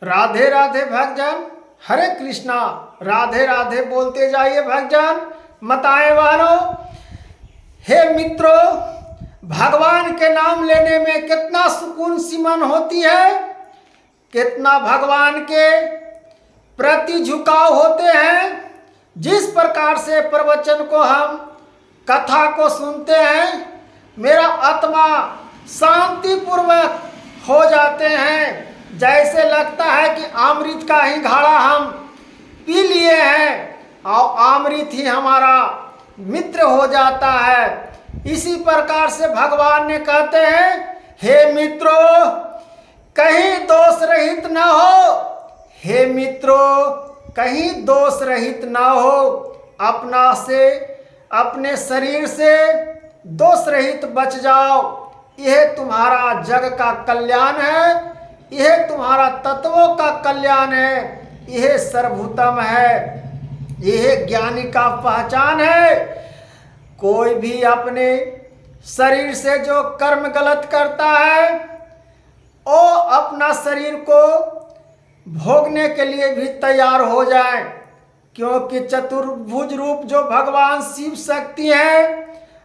राधे राधे भक्तजन, हरे कृष्णा। राधे राधे बोलते जाइए भक्तजन, मताएं वालों। हे मित्रों, भगवान के नाम लेने में कितना सुकून सी मन होती है, कितना भगवान के प्रति झुकाव होते हैं। जिस प्रकार से प्रवचन को हम कथा को सुनते हैं, मेरा आत्मा शांतिपूर्वक हो जाते हैं। जैसे लगता है कि अमृत का ही घड़ा हम पी लिए हैं और अमृत ही हमारा मित्र हो जाता है। इसी प्रकार से भगवान ने कहते हैं, हे मित्रों कहीं दोष रहित न हो, हे मित्रों कहीं दोष रहित न हो, अपने शरीर से दोष रहित बच जाओ। यह तुम्हारा जग का कल्याण है, यह तुम्हारा तत्वों का कल्याण है, यह सर्वभूतम है, यह ज्ञानी का पहचान है। कोई भी अपने शरीर से जो कर्म गलत करता है, वो अपना शरीर को भोगने के लिए भी तैयार हो जाए, क्योंकि चतुर्भुज रूप जो भगवान शिव शक्ति हैं,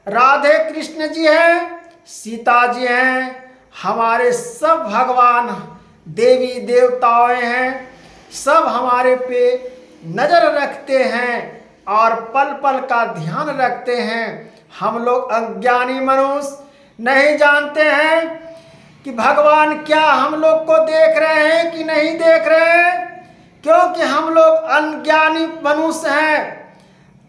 राधे कृष्ण जी हैं, सीता जी हैं, हमारे सब भगवान देवी देवताएं हैं, सब हमारे पे नज़र रखते हैं और पल पल का ध्यान रखते हैं। हम लोग अज्ञानी मनुष्य नहीं जानते हैं कि भगवान क्या हम लोग को देख रहे हैं कि नहीं देख रहे हैं, क्योंकि हम लोग अज्ञानी मनुष्य हैं।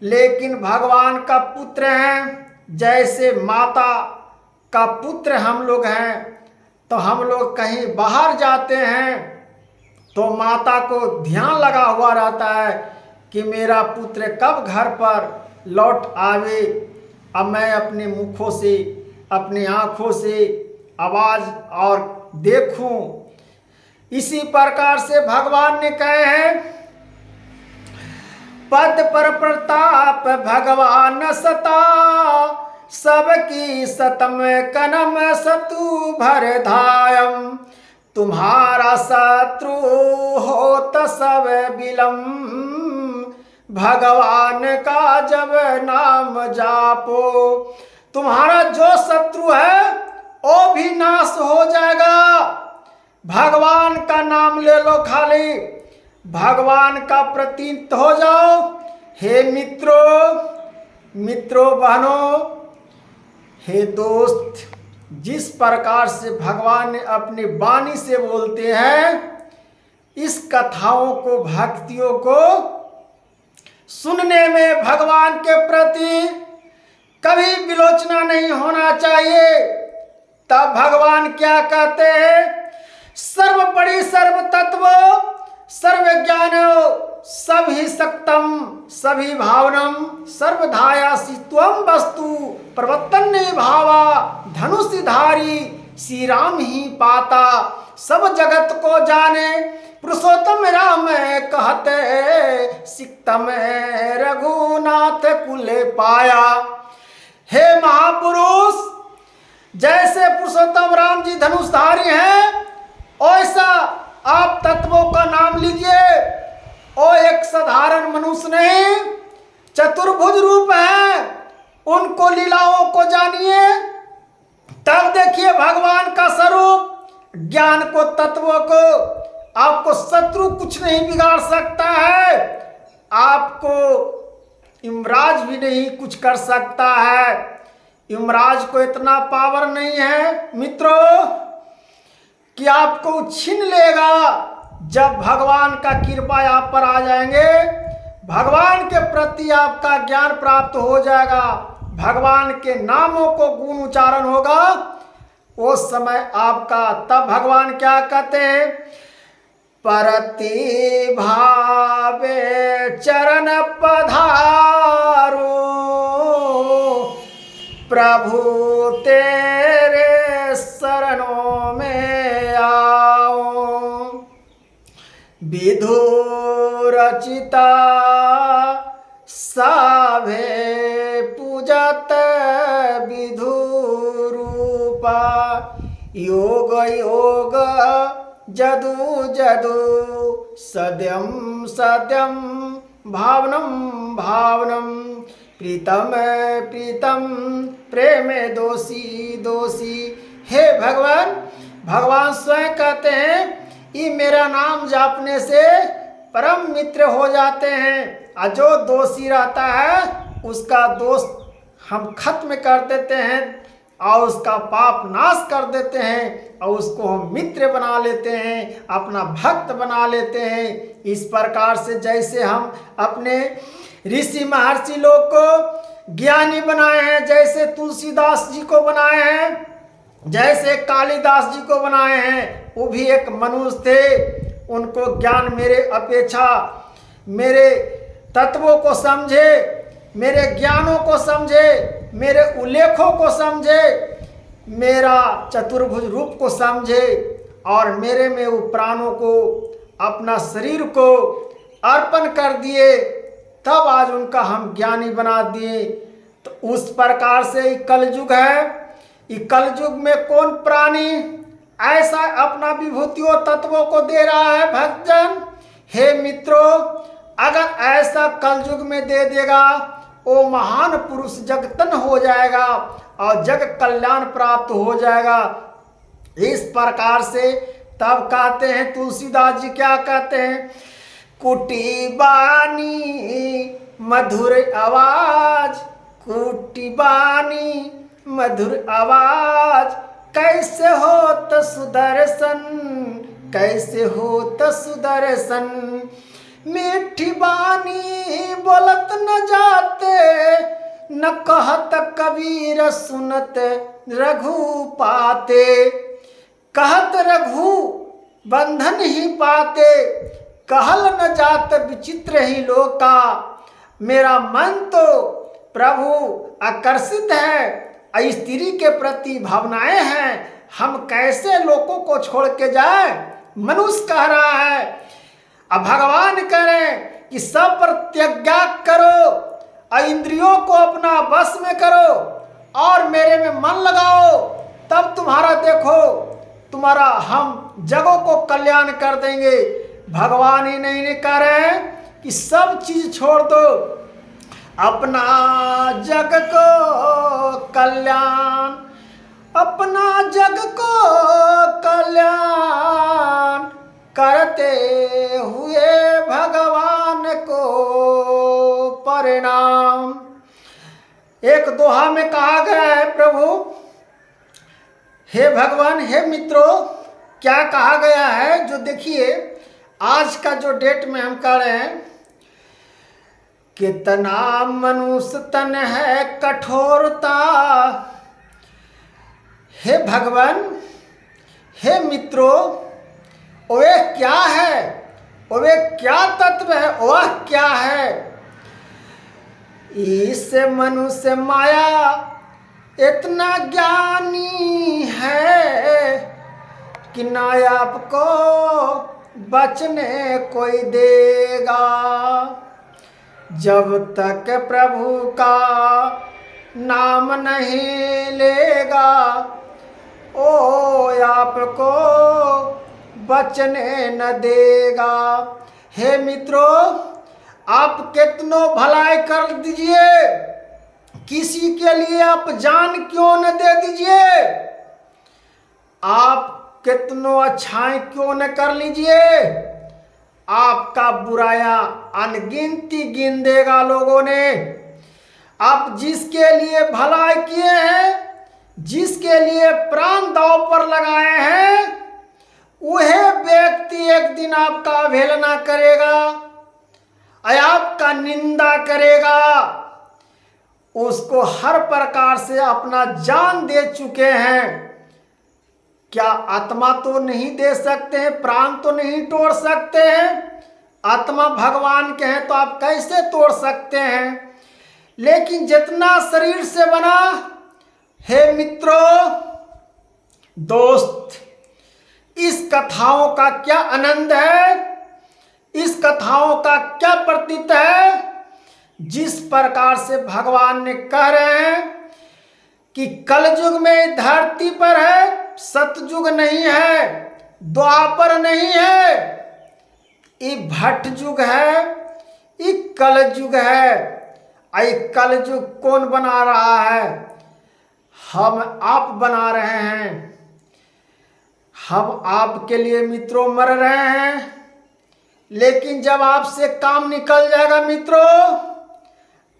लेकिन भगवान का पुत्र हैं, जैसे माता का पुत्र हम लोग हैं। तो हम लोग कहीं बाहर जाते हैं तो माता को ध्यान लगा हुआ रहता है कि मेरा पुत्र कब घर पर लौट आवे। अब मैं अपने मुखों से, अपनी आँखों से आवाज़ और देखूं। इसी प्रकार से भगवान ने कहे हैं, पद पर प्रताप भगवान सता, सबकी सतम कनम सतु भर धायम, तुम्हारा शत्रु होत सब बिलम, भगवान का जब नाम जापो। तुम्हारा जो शत्रु है वो भी नाश हो जाएगा। भगवान का नाम ले लो, खाली भगवान का प्रतीत हो जाओ। हे मित्रों बहनों, हे दोस्त, जिस प्रकार से भगवान ने अपनी वाणी से बोलते हैं, इस कथाओं को, भक्तियों को सुनने में भगवान के प्रति कभी विलोचना नहीं होना चाहिए। तब भगवान क्या कहते हैं, सर्वपरि सर्व तत्व सर्व ज्ञानो सभी सक्तम सभी भावनम सर्वधायासी त्वं वस्तु प्रवर्तन भावा धनुषधारी श्री राम ही पाता, सब जगत को जाने पुरुषोत्तम राम कहते, सिक्तम रघुनाथ कुल पाया। हे महापुरुष, जैसे पुरुषोत्तम राम जी धनुषधारी हैं, ऐसा आप तत्वों का नाम लीजिए। ओ एक साधारण मनुष्य नहीं, चतुर्भुज रूप है, उनको लीलाओं को जानिए, तब देखिए भगवान का स्वरूप, ज्ञान को, तत्वों को। आपको शत्रु कुछ नहीं बिगाड़ सकता है, आपको यमराज भी नहीं कुछ कर सकता है। यमराज को इतना पावर नहीं है मित्रों कि आपको छीन लेगा। जब भगवान का कृपा आप पर आ जाएंगे, भगवान के प्रति आपका ज्ञान प्राप्त हो जाएगा, भगवान के नामों को गुण उच्चारण होगा, उस समय आपका, तब भगवान क्या कहते हैं, परति भावे चरण पधारो, प्रभु तेरे शरणों में आओ, विधु रचिता साभे पूजत विधु रूपा, योग योग जदु जदु सद्यं सद्यं भावनम भावनम प्रीतम प्रीतम प्रेमे दोषी दोषी। हे भगवान, भगवान स्वयं कहते हैं ये मेरा नाम जापने से परम मित्र हो जाते हैं, और जो दोषी रहता है उसका दोष हम खत्म कर देते हैं और उसका पाप नाश कर देते हैं और उसको हम मित्र बना लेते हैं, अपना भक्त बना लेते हैं। इस प्रकार से जैसे हम अपने ऋषि महर्षि लोग को ज्ञानी बनाए हैं, जैसे तुलसीदास जी को बनाए हैं, जैसे कालिदास जी को बनाए हैं, वो भी एक मनुष्य थे। उनको ज्ञान मेरे अपेक्षा मेरे तत्वों को समझे, मेरे ज्ञानों को समझे, मेरे उल्लेखों को समझे, मेरा चतुर्भुज रूप को समझे और मेरे में वो प्राणों को, अपना शरीर को अर्पण कर दिए, तब आज उनका हम ज्ञानी बना दिए। तो उस प्रकार से कलयुग है। कलयुग में कौन प्राणी ऐसा अपना विभूतियों तत्वों को दे रहा है भक्तजन? हे मित्रों, अगर ऐसा कलयुग में दे देगा वो महान पुरुष जगतन हो जाएगा और जग कल्याण प्राप्त हो जाएगा। इस प्रकार से तब कहते हैं तुलसीदास जी, क्या कहते हैं? कुटी बानी मधुर आवाज, कुटी बानी मधुर आवाज, कैसे होत सुदर्शन, कैसे होत सुदर्शन, मीठी बानी बोलत न जाते, न कहत कबीर सुनत रघु पाते। कहत रघु बंधन ही पाते, कहल न जात विचित्र ही लोका। मेरा मन तो प्रभु आकर्षित है, स्त्री के प्रति भावनाएं हैं, हम कैसे लोगों को छोड़ के जाए? मनुष्य कह रहा है। अब भगवान करें कि सब पर त्याग करो, इंद्रियों को अपना बस में करो और मेरे में मन लगाओ, तब तुम्हारा देखो तुम्हारा हम जगों को कल्याण कर देंगे। भगवान ही नहीं कह रहे हैं कि सब चीज छोड़ दो, अपना जग को कल्याण, अपना जग को कल्याण करते हुए भगवान को परिणाम। एक दोहा में कहा गया है, प्रभु हे भगवान, हे मित्रों, क्या कहा गया है? जो देखिए आज का जो डेट में हम कह रहे हैं, कितना मनुष्य तन है कठोरता। हे भगवान, हे मित्रों, वे क्या है, वे क्या तत्व है, वह क्या है? इस मनुष्य माया इतना ज्ञानी है कि ना आपको बचने कोई देगा। जब तक प्रभु का नाम नहीं लेगा, ओ आपको बचने न देगा। हे मित्रों, आप कितनों भलाई कर दीजिए, किसी के लिए आप जान क्यों न दे दीजिए, आप कितनों अच्छाई क्यों न कर लीजिए, आपका बुराया अनगिनती गिन देगा लोगों ने। आप जिसके लिए भलाई किए हैं, जिसके लिए प्राण दांव पर लगाए हैं, वह व्यक्ति एक दिन आपका अवहेलना करेगा, आपका निंदा करेगा। उसको हर प्रकार से अपना जान दे चुके हैं, क्या आत्मा तो नहीं दे सकते हैं, प्राण तो नहीं तोड़ सकते हैं? आत्मा भगवान के हैं तो आप कैसे तोड़ सकते हैं? लेकिन जितना शरीर से बना, हे मित्रों, दोस्त, इस कथाओं का क्या आनंद है, इस कथाओं का क्या प्रतीत है? जिस प्रकार से भगवान ने कह रहे हैं कि कलयुग में धरती पर है, सतयुग नहीं है। द्वापर नहीं है, ये भट्ट युग है, ये कल युग है। ये कल युग कौन बना रहा है? हम आप बना रहे हैं। हम आपके लिए मित्रों मर रहे हैं, लेकिन जब आपसे काम निकल जाएगा मित्रों,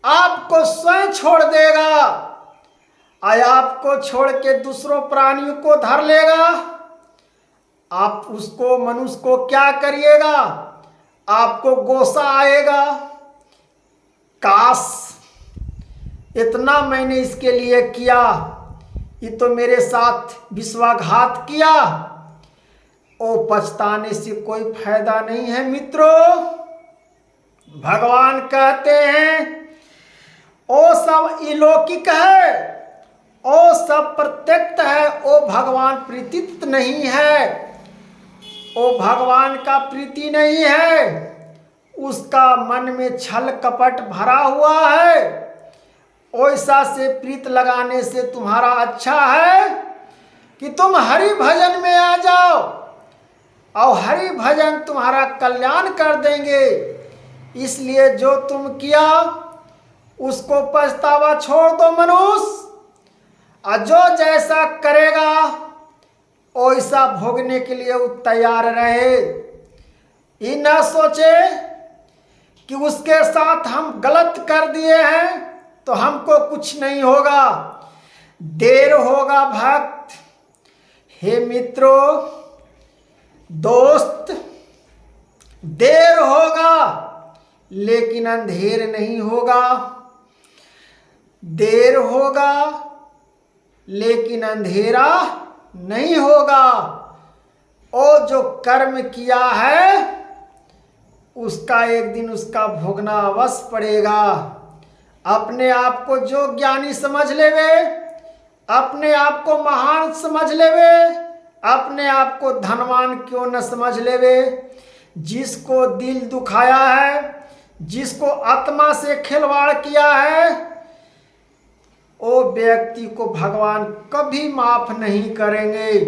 आपको स्वयं छोड़ देगा। आपको छोड़ के दूसरों प्राणियों को धर लेगा। आप उसको मनुष्य को क्या करिएगा? आपको गोसा आएगा, काश इतना मैंने इसके लिए किया, ये तो मेरे साथ विश्वासघात किया। ओ पछताने से कोई फायदा नहीं है मित्रों। भगवान कहते हैं ओ सब अलौकिक है, ओ सब प्रत्यक्ष है, ओ भगवान प्रीतित नहीं है, ओ भगवान का प्रीति नहीं है। उसका मन में छल कपट भरा हुआ है। ऐसा से प्रीत लगाने से तुम्हारा अच्छा है कि तुम हरि भजन में आ जाओ, और हरि भजन तुम्हारा कल्याण कर देंगे। इसलिए जो तुम किया उसको पछतावा छोड़ दो मनुष्य, और जो जैसा करेगा वैसा भोगने के लिए वो तैयार रहे। ये न सोचे कि उसके साथ हम गलत कर दिए हैं तो हमको कुछ नहीं होगा। देर होगा भक्त, हे मित्रों, दोस्त, देर होगा लेकिन अंधेर नहीं होगा। देर होगा लेकिन अंधेरा नहीं होगा। और जो कर्म किया है उसका एक दिन उसका भोगना अवश्य पड़ेगा। अपने आप को जो ज्ञानी समझ लेवे, अपने आप को महान समझ लेवे, अपने आप को धनवान क्यों न समझ लेवे, जिसको दिल दुखाया है, जिसको आत्मा से खिलवाड़ किया है, वो व्यक्ति को भगवान कभी माफ नहीं करेंगे।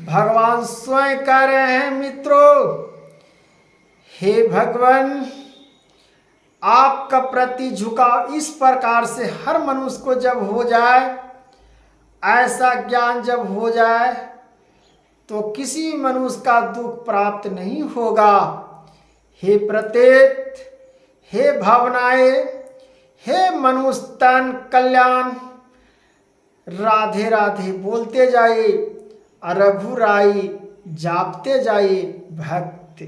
भगवान स्वयं कह रहे हैं मित्रों, हे भगवान, आपका प्रति झुकाव इस प्रकार से हर मनुष्य को जब हो जाए, ऐसा ज्ञान जब हो जाए, तो किसी मनुष्य का दुख प्राप्त नहीं होगा। हे प्रत्येक, हे भावनाएं, हे मनुष्य तन कल्याण, राधे राधे बोलते जाइए, रघुराई जापते जाइए भक्त।